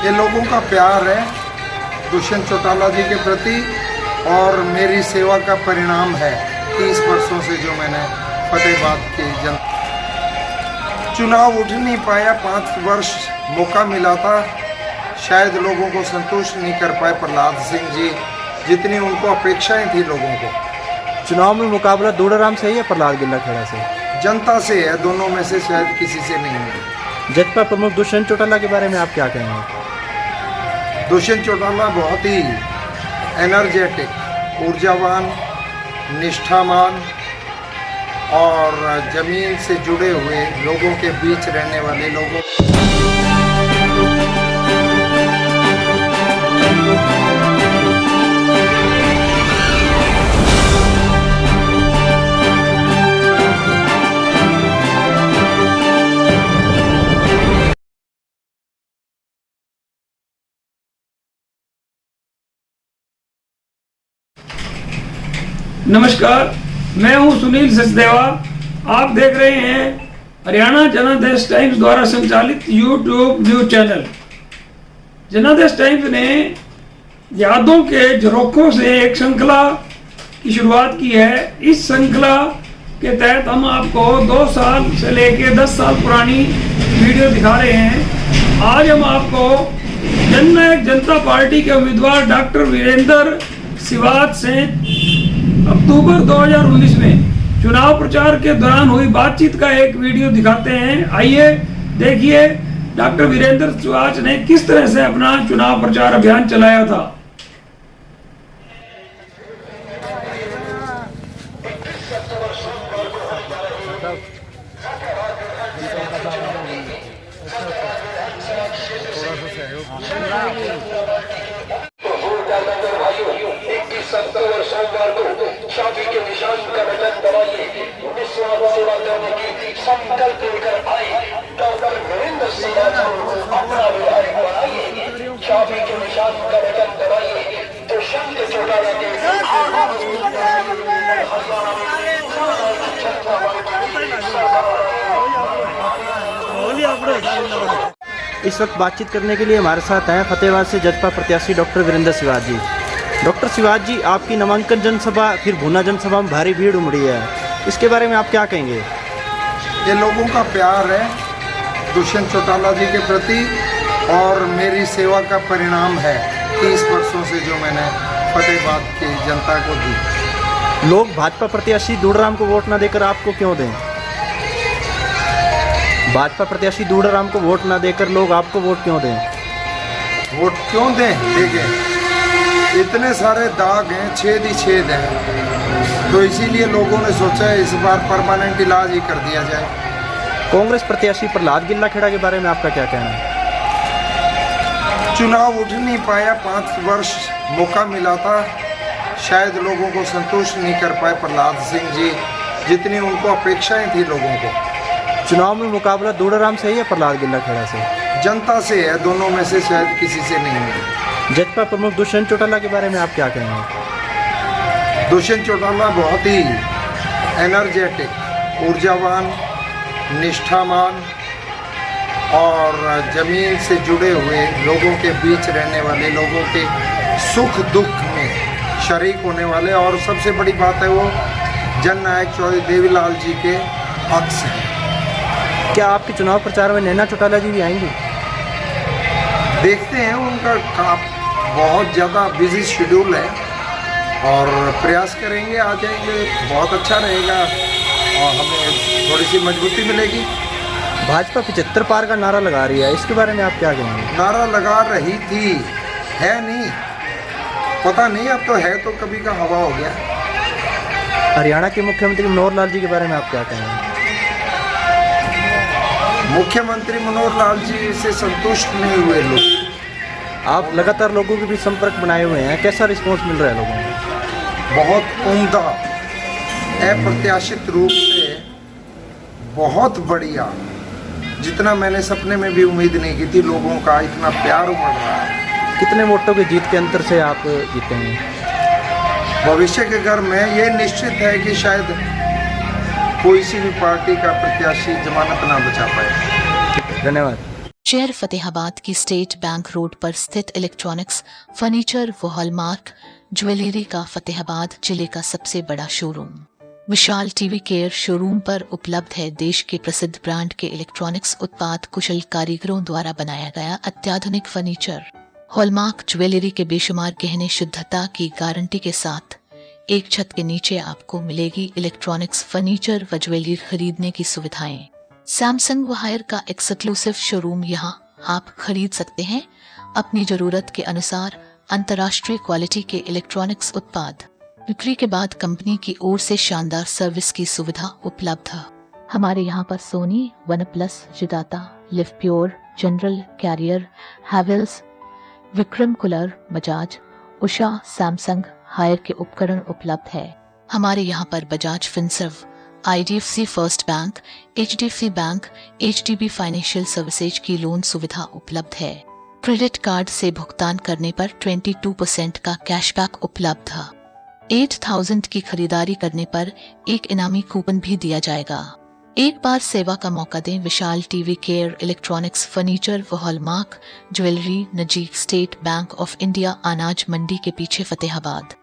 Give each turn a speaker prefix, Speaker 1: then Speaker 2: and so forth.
Speaker 1: ये लोगों का प्यार है दुष्यंत चौटाला जी के प्रति और मेरी सेवा का परिणाम है 30 वर्षों से जो मैंने फतेहाबाद की चुनाव उठ नहीं पाया। 5 वर्ष मौका मिला था, शायद लोगों को संतुष्ट नहीं कर पाए प्रहलाद सिंह जी जितनी उनको अपेक्षाएं थी लोगों को।
Speaker 2: चुनाव में मुकाबला दूड़ाराम से है या प्रहलाद गिल्लाखेड़ा से?
Speaker 1: जनता से है, दोनों में से शायद किसी से नहीं है।
Speaker 2: जसपा प्रमुख दुष्यंत चौटाला के बारे में आप क्या कहेंगे?
Speaker 1: दुष्यंत चौटाला बहुत ही एनर्जेटिक, ऊर्जावान, निष्ठावान और जमीन से जुड़े हुए लोगों के बीच रहने वाले लोगों
Speaker 3: नमस्कार, मैं हूं सुनील सचदेवा। आप देख रहे हैं हरियाणा जनादेश टाइम्स द्वारा संचालित यूट्यूब न्यूज चैनल। जनादेश टाइम्स ने यादों के झरोखों से एक श्रृंखला की शुरुआत की है। इस श्रृंखला के तहत हम आपको 2 साल से लेकर 10 साल पुरानी वीडियो दिखा रहे हैं। आज हम आपको जननायक जनता पार्टी के उम्मीदवार डॉक्टर वीरेंद्र सिवाच से अक्टूबर 2019 में चुनाव प्रचार के दौरान हुई बातचीत का एक वीडियो दिखाते हैं। आइए देखिए डॉक्टर वीरेंद्र सिवाच ने किस तरह से अपना चुनाव प्रचार अभियान चलाया था।
Speaker 4: सोमवार को शादी के निशान का बटन दबाइए। निस्वार्थ सेवा करने की संकल्प लेकर आए डॉक्टर वीरेंद्र सिवाच को अपना विधायक बनाइए। शादी के निशान का बटन दबाइए। दुष्यंत चौटाला के
Speaker 2: इस वक्त बातचीत करने के लिए हमारे साथ हैं फतेहाबाद से जसपा प्रत्याशी डॉक्टर वीरेंद्र सिवाच जी। डॉक्टर सिवाच जी, आपकी नामांकन जनसभा फिर भूना जनसभा में भारी भीड़ उमड़ी है, इसके बारे में आप क्या कहेंगे?
Speaker 1: ये लोगों का प्यार है दुष्यंत चौटाला जी के प्रति और मेरी सेवा का परिणाम है 30 वर्षों से जो मैंने फतेहाबाद की जनता को दी।
Speaker 2: लोग भाजपा प्रत्याशी दूड़ाराम को वोट ना देकर आपको क्यों दें? भाजपा प्रत्याशी दूड़ाराम को वोट ना देकर लोग आपको वोट क्यों दें?
Speaker 1: वोट क्यों दें? देखें, इतने सारे दाग हैं, छेद ही छेद हैं, तो इसीलिए लोगों ने सोचा इस बार परमानेंट इलाज ही कर दिया जाए।
Speaker 2: कांग्रेस प्रत्याशी प्रहलाद गिल्लाखेड़ा के बारे में आपका क्या कहना है?
Speaker 1: चुनाव उठ नहीं पाया। 5 वर्ष मौका मिला था, शायद लोगों को संतुष्ट नहीं कर पाए प्रहलाद सिंह जी जितनी उनको अपेक्षाएं थी लोगों को।
Speaker 2: चुनाव में मुकाबला दूड़ाराम से है या प्रहलाद गिल्लाखेड़ा से?
Speaker 1: जनता से है, दोनों में से शायद किसी से नहीं है।
Speaker 2: जसपा प्रमुख दुष्यंत चौटाला के बारे में आप क्या कहेंगे?
Speaker 1: दुष्यंत चौटाला बहुत ही एनर्जेटिक, ऊर्जावान, निष्ठावान और जमीन से जुड़े हुए लोगों के बीच रहने वाले, लोगों के सुख दुख में शरीक होने वाले, और सबसे बड़ी बात है वो जननायक चौधरी देवीलाल जी के अक्स हैं।
Speaker 2: क्या आपके चुनाव प्रचार में नैना चौटाला जी भी आएंगे?
Speaker 1: देखते हैं, उनका बहुत ज़्यादा बिजी शेड्यूल है और प्रयास करेंगे, आ जाएंगे, बहुत अच्छा रहेगा और हमें थोड़ी सी मजबूती मिलेगी।
Speaker 2: भाजपा 75 पार का नारा लगा रही है, इसके बारे में आप क्या कहेंगे?
Speaker 1: नारा लगा रही थी, है नहीं, पता नहीं, अब तो है तो कभी का हवा हो गया।
Speaker 2: हरियाणा के मुख्यमंत्री मनोहर लाल जी के बारे में आप क्या कहेंगे?
Speaker 1: मुख्यमंत्री मनोहर लाल जी से संतुष्ट नहीं हुए लोग।
Speaker 2: आप लगातार लोगों के बीच संपर्क बनाए हुए हैं, कैसा रिस्पांस मिल रहा है लोगों को?
Speaker 1: बहुत उम्दा, अप्रत्याशित रूप से बहुत बढ़िया, जितना मैंने सपने में भी उम्मीद नहीं की थी। लोगों का इतना प्यार उमड़ रहा है।
Speaker 2: कितने वोटों के जीत के अंतर से आप जीतेंगे?
Speaker 1: भविष्य के घर में ये निश्चित है कि शायद कोई सी भी पार्टी का प्रत्याशी जमानत ना बचा पाए।
Speaker 2: धन्यवाद।
Speaker 5: शहर फतेहाबाद की स्टेट बैंक रोड पर स्थित इलेक्ट्रॉनिक्स, फर्नीचर व हॉलमार्क ज्वेलरी का फतेहाबाद जिले का सबसे बड़ा शोरूम। विशाल टीवी केयर शोरूम पर उपलब्ध है देश के प्रसिद्ध ब्रांड के इलेक्ट्रॉनिक्स उत्पाद कुशल कारीगरों द्वारा बनाया गया अत्याधुनिक फर्नीचर, हॉलमार्क ज्वेलरी के बेशुमार गहने शुद्धता की गारंटी के साथ। एक छत के नीचे आपको मिलेगी इलेक्ट्रॉनिक्स, फर्नीचर व ज्वेलरी खरीदने की सुविधाएं। सैमसंग व हायर का एक्सक्लूसिव शोरूम यहाँ आप खरीद सकते हैं अपनी जरूरत के अनुसार अंतर्राष्ट्रीय क्वालिटी के इलेक्ट्रॉनिक्स उत्पाद। बिक्री के बाद कंपनी की ओर से शानदार सर्विस की सुविधा उपलब्ध है। हमारे यहाँ पर सोनी, वन प्लस, जिदाता, Livpure, General, Carrier, Havells, Vikram cooler, Bajaj, Usha, Samsung, Haier के उपकरण उपलब्ध है। हमारे यहाँ पर Bajaj Finserv, IDFC first bank, HDFC bank, HDB financial services की लोन सुविधा उपलब्ध है। क्रेडिट कार्ड से भुगतान करने पर 22% का कैशबैक उपलब्ध है। 8000 की खरीदारी करने पर एक इनामी कूपन भी दिया जाएगा। एक बार सेवा का मौका दें। विशाल टीवी केयर, इलेक्ट्रॉनिक्स, फर्नीचर व हॉलमार्क ज्वेलरी, नजीक स्टेट बैंक ऑफ इंडिया, अनाज मंडी के पीछे, फतेहाबाद।